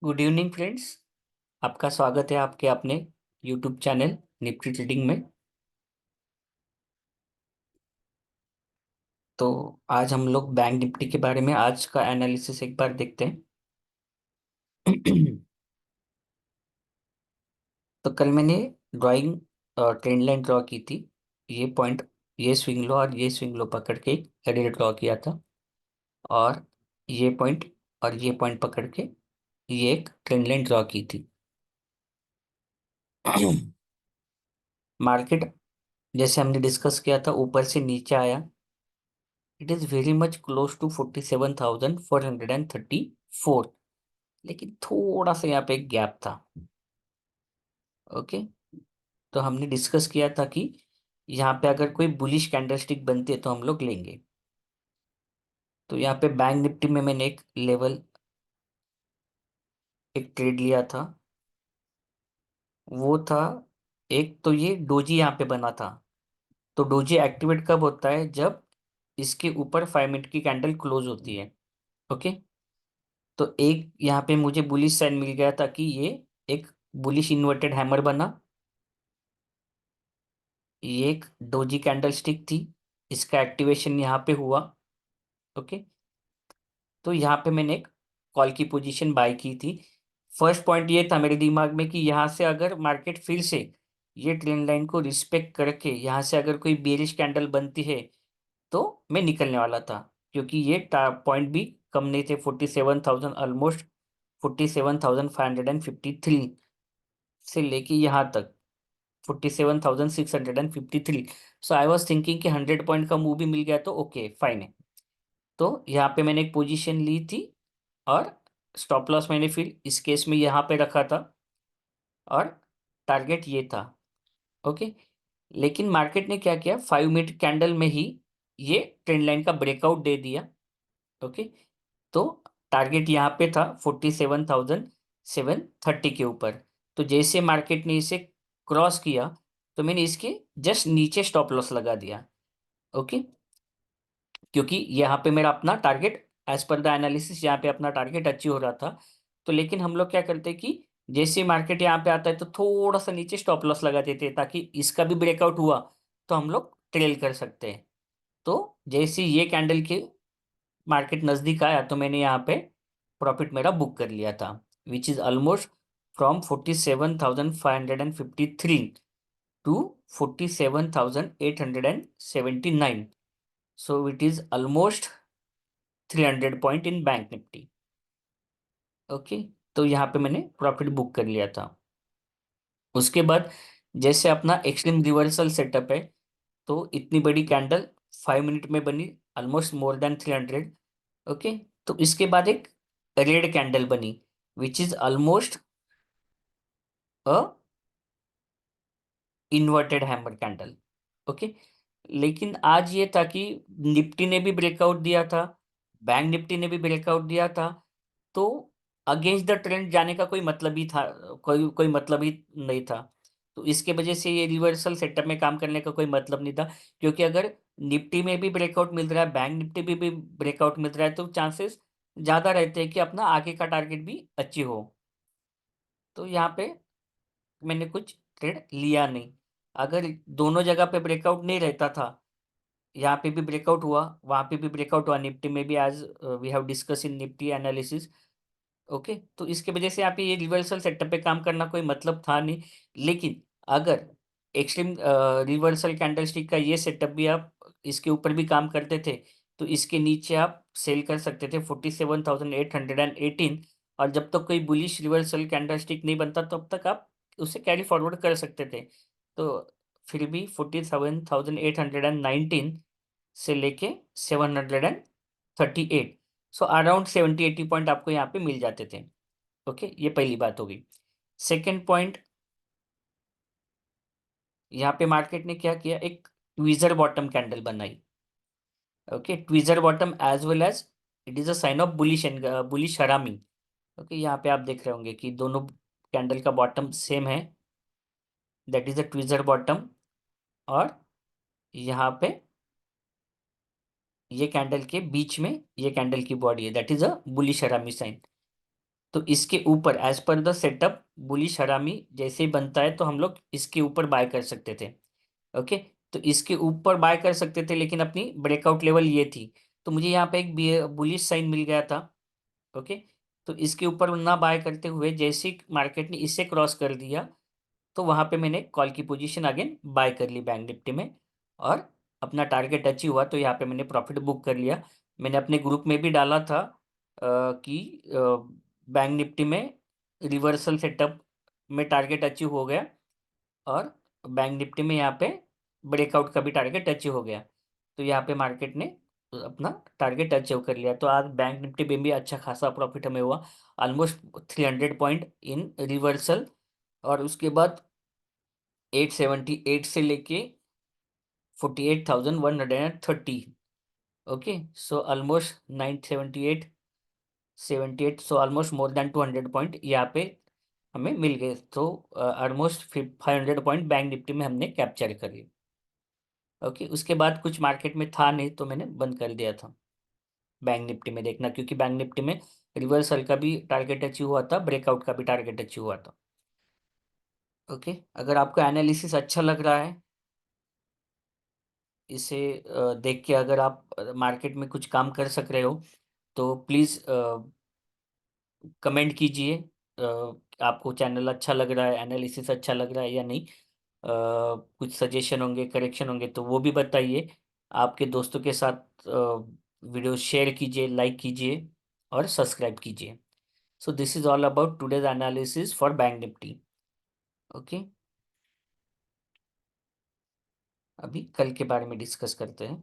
Good evening friends. आपका स्वागत है आपके अपने यूट्यूब चैनल निफ्टी ट्रेडिंग में। तो आज हम लोग बैंक निफ्टी के बारे में आज का एनालिसिस एक बार देखते हैं। तो कल मैंने ड्राइंग ट्रेंड लाइन ड्रॉ की थी। ये पॉइंट, ये स्विंग लो और ये स्विंग लो पकड़ के एक ड्रॉ किया था। और ये पॉइंट और ये पॉइंट पकड़ के ये एक ट्रेंड लाइन ड्रॉ की थी। मार्केट, जैसे हमने डिस्कस किया था, ऊपर से नीचे आया। It is very much close to 47,434, लेकिन थोड़ा सा यहाँ पे एक गैप था। ओके, तो हमने डिस्कस किया था कि यहाँ पे अगर कोई बुलिश कैंडलस्टिक बनती है तो हम लोग लेंगे। तो यहाँ पे बैंक निफ्टी में मैंने एक लेवल, एक ट्रेड लिया था। वो था, एक तो ये डोजी यहाँ पे बना था। तो डोजी एक्टिवेट कब होता है? जब इसके ऊपर 5 मिनट की कैंडल क्लोज होती है। ओके, तो एक यहाँ पे मुझे बुलिश साइन मिल गया था कि ये एक बुलिश इन्वर्टेड हैमर बना। ये एक डोजी कैंडल स्टिक थी, इसका एक्टिवेशन यहाँ पे हुआ। ओके, तो यहाँ पे मैंने एक कॉल की पोजीशन बाय की थी। फर्स्ट पॉइंट ये था मेरे दिमाग में कि यहाँ से अगर मार्केट फिर से ये ट्रेंड लाइन को रिस्पेक्ट करके यहाँ से अगर कोई बेरिश कैंडल बनती है तो मैं निकलने वाला था, क्योंकि ये पॉइंट भी कम नहीं थे। 47,000, ऑलमोस्ट 47,553 से लेके यहाँ तक 47,653। सो आई वॉज थिंकिंग कि 100 पॉइंट का मूव भी मिल गया तो ओके फाइन है। तो यहाँ पे मैंने एक पोजीशन ली थी और स्टॉप लॉस मैंने फिर इस केस में यहाँ पे रखा था और टारगेट ये था। ओके, लेकिन मार्केट ने क्या किया, 5 मिनट कैंडल में ही ये ट्रेंड लाइन का ब्रेकआउट दे दिया। ओके, तो टारगेट यहाँ पे था 47,730 के ऊपर। तो जैसे मार्केट ने इसे क्रॉस किया तो मैंने इसके जस्ट नीचे स्टॉप लॉस लगा दिया। ओके, क्योंकि यहाँ पे मेरा अपना target, as per the analysis, यहाँ पे अपना टारगेट अचीव हो रहा था। तो लेकिन हम लोग क्या करते हैं कि जैसे मार्केट यहाँ पे आता है तो थोड़ा सा नीचे स्टॉप लॉस लगा देते हैं, ताकि इसका भी ब्रेकआउट हुआ तो हम लोग ट्रेल कर सकते हैं। तो जैसे ये कैंडल के मार्केट नज़दीक आया तो मैंने यहाँ पे प्रॉफिट मेरा बुक कर लिया था, which is almost from 47,553 to 47,879। So it is almost 300 point in bank Nifty. Okay, तो यहाँ पे मैंने प्रॉफिट बुक कर लिया था। उसके बाद जैसे अपना एक्सट्रीम रिवर्सल सेटअप है, तो इतनी बड़ी कैंडल 5 मिनट में बनी, ऑलमोस्ट मोर देन 300। ओके, तो इसके बाद एक रेड कैंडल बनी, which is almost a inverted hammer candle. Okay, लेकिन आज ये था कि निफ्टी ने भी ब्रेकआउट दिया था, बैंक निफ्टी ने भी ब्रेकआउट दिया था। तो अगेंस्ट द ट्रेंड जाने का कोई मतलब ही था, कोई कोई मतलब ही नहीं था। तो इसके वजह से ये रिवर्सल सेटअप में काम करने का कोई मतलब नहीं था, क्योंकि अगर निफ्टी में भी ब्रेकआउट मिल रहा है, बैंक निफ्टी भी ब्रेकआउट मिल रहा है, तो चांसेस ज़्यादा रहते हैं कि अपना आगे का टारगेट भी अचीव हो। तो यहाँ पे मैंने कुछ ट्रेड लिया नहीं। अगर दोनों जगह पे ब्रेकआउट नहीं रहता था, यहाँ पे भी ब्रेकआउट हुआ, वहाँ पे भी ब्रेकआउट हुआ, निफ्टी में भी, आज we have discuss in Nifty analysis. Okay, तो इसके वजह से यहाँ पे ये रिवर्सल सेटअप पे काम करना कोई मतलब था नहीं। लेकिन अगर एक्सट्रीम रिवर्सल कैंडलस्टिक का ये सेटअप भी आप इसके ऊपर भी काम करते थे, तो इसके नीचे आप सेल कर सकते थे 47,818। और जब तक कोई बुलिश रिवर्सल कैंडलस्टिक नहीं बनता तब तक आप उसे कैरी फॉरवर्ड कर सकते थे। तो फिर भी 47,819 से लेके 738, सो अराउंड 70-80 पॉइंट आपको यहाँ पे मिल जाते थे। ओके, ये पहली बात हो गई। सेकेंड पॉइंट, यहाँ पे मार्केट ने क्या किया, एक ट्वीजर बॉटम कैंडल बनाई। Okay, tweezer bottom as well as it is a sign of bullish and bullish harami. Okay, यहाँ पे आप देख रहे होंगे कि दोनों कैंडल का बॉटम सेम है, that is a tweezer bottom. और यहाँ पे ये कैंडल के बीच में ये कैंडल की बॉडी है, that is a bullish harami sign. तो इसके ऊपर as per the setup bullish हरामी जैसे ही बनता है तो हम लोग इसके ऊपर बाय कर सकते थे। ओके, तो इसके ऊपर बाय कर सकते थे, लेकिन अपनी ब्रेकआउट लेवल ये थी, तो मुझे यहाँ पे एक बुलिश साइन मिल गया था। ओके, तो इसके ऊपर ना बाय करते हुए जैसे ही मार्केट ने इसे क्रॉस कर दिया, तो वहां पे मैंने कॉल की पोजीशन अगेन बाय कर ली बैंक निफ्टी में, और अपना टारगेट अचीव हुआ तो यहाँ पे मैंने प्रॉफिट बुक कर लिया। मैंने अपने ग्रुप में भी डाला था कि बैंक निफ्टी में रिवर्सल सेटअप में टारगेट अचीव हो गया, और बैंक निफ्टी में यहाँ पे ब्रेकआउट का भी टारगेट अचीव हो गया, तो यहाँ पे मार्केट ने अपना टारगेट अचीव कर लिया। तो आज बैंक निफ्टी में भी अच्छा खासा प्रॉफिट हमें हुआ, ऑलमोस्ट 300 पॉइंट इन रिवर्सल, और उसके बाद 878 से लेके 48,130। Okay, so almost 978 78, so almost more than 200 point यहाँ पे हमें मिल गए। तो ऑलमोस्ट 500 पॉइंट बैंक निफ्टी में हमने कैप्चर कर लिए। ओके, उसके बाद कुछ मार्केट में था नहीं तो मैंने बंद कर दिया था बैंक निफ्टी में देखना, क्योंकि बैंक निफ्टी में रिवर्सल का भी टारगेट अचीव हुआ था, ब्रेकआउट का भी टारगेट अचीव हुआ था। ओके, अगर आपको एनालिसिस अच्छा लग रहा है, इसे देख के अगर आप मार्केट में कुछ काम कर सक रहे हो, तो प्लीज़ कमेंट कीजिए आपको चैनल अच्छा लग रहा है, एनालिसिस अच्छा लग रहा है या नहीं। कुछ सजेशन होंगे, करेक्शन होंगे तो वो भी बताइए। आपके दोस्तों के साथ वीडियो शेयर कीजिए, लाइक कीजिए और सब्सक्राइब कीजिए। So this is all about today's analysis for bank Nifty. Okay, अभी कल के बारे में डिस्कस करते हैं।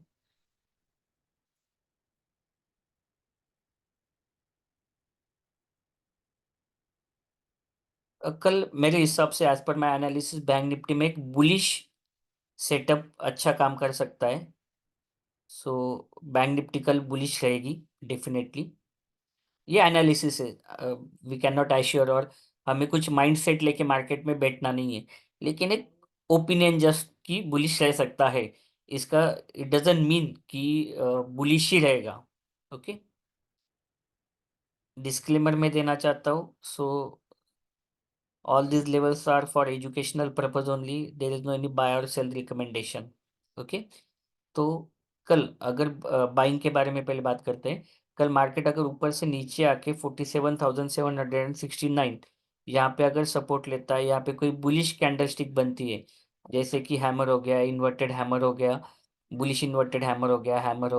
कल मेरे हिसाब से एज पर माई एनालिसिस बैंक निफ्टी में एक बुलिश सेटअप अच्छा काम कर सकता है। सो बैंक निफ्टी कल बुलिश रहेगी डेफिनेटली। ये एनालिसिस है, वी कैन नॉट एश्योर, और हमें कुछ माइंडसेट लेके मार्केट में बैठना नहीं है, लेकिन एक ओपिनियन जस्ट कि बुलिश रह सकता है, इसका इट डजंट मीन कि बुलिश ही रहेगा। ओके, डिस्क्लेमर में देना चाहता हूँ। सो all these levels are for educational purpose only, there is no any buy or sell recommendation। Okay, तो कल अगर बाइंग के बारे में पहले बात करते हैं। कल मार्केट अगर ऊपर से नीचे आके 47,769 यहाँ पे अगर सपोर्ट लेता है, यहाँ पे कोई बुलिश कैंडलस्टिक बनती है, जैसे कि हैमर हो गया, इन्वर्टेड हैमर हो गया, बुलिश इन्वर्टेड हैमर हो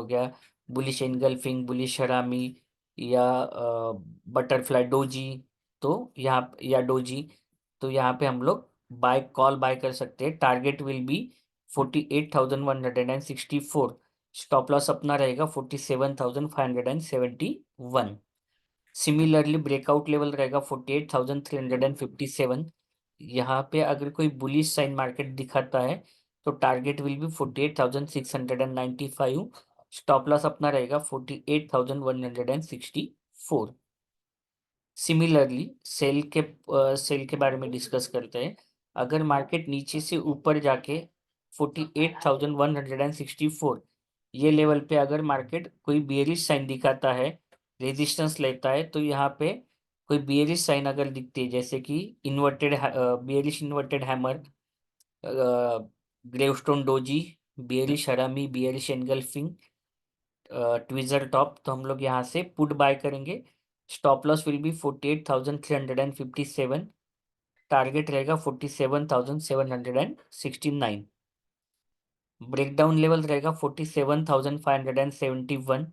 गया, बुलिश एनगल्फिंग, बुलिश हरामी, या बटरफ्लाई डोजी, तो यहाँ या डोजी, तो यहाँ पे हम लोग बाय कर सकते हैं। Target will be 48,164, stop loss अपना रहेगा 47,571। सिमिलरली ब्रेकआउट लेवल रहेगा 48,357। यहाँ पे अगर कोई बुलिश साइन मार्केट दिखाता है तो target will be 48,695, stop loss अपना रहेगा 48,164। सिमिलरली सेल के बारे में डिस्कस करते हैं। अगर मार्केट नीचे से ऊपर जाके 48,164 ये लेवल पे अगर मार्केट कोई बेयरिश साइन दिखाता है, रेजिस्टेंस लेता है, तो यहाँ पे कोई बेयरिश साइन अगर दिखती है, जैसे कि inverted bearish inverted hammer, gravestone doji, bearish हरामी, बेयरिश एनगल्फिंग, ट्विजर टॉप, तो हम लोग यहाँ से पुट बाय करेंगे। Stop loss will be 48,357, target रहेगा 47,769। ब्रेकडाउन लेवल रहेगा 47,571।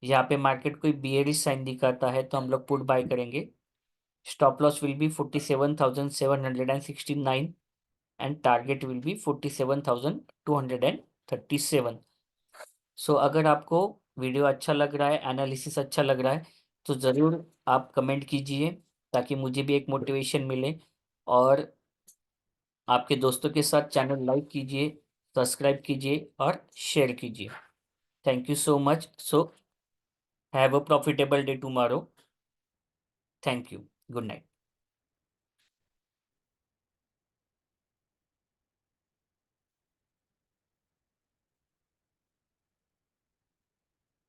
यहाँ पे मार्केट कोई बियरिश साइन दिखाता है तो हम लोग पुट बाय करेंगे। Stop loss will be 47,769 and target will be 47,237। सो अगर आपको वीडियो अच्छा लग रहा है, एनालिसिस अच्छा लग रहा है, तो ज़रूर आप कमेंट कीजिए ताकि मुझे भी एक मोटिवेशन मिले, और आपके दोस्तों के साथ चैनल लाइक कीजिए, सब्सक्राइब कीजिए और शेयर कीजिए। Thank you so much. So have a profitable day tomorrow. Thank you. Good night.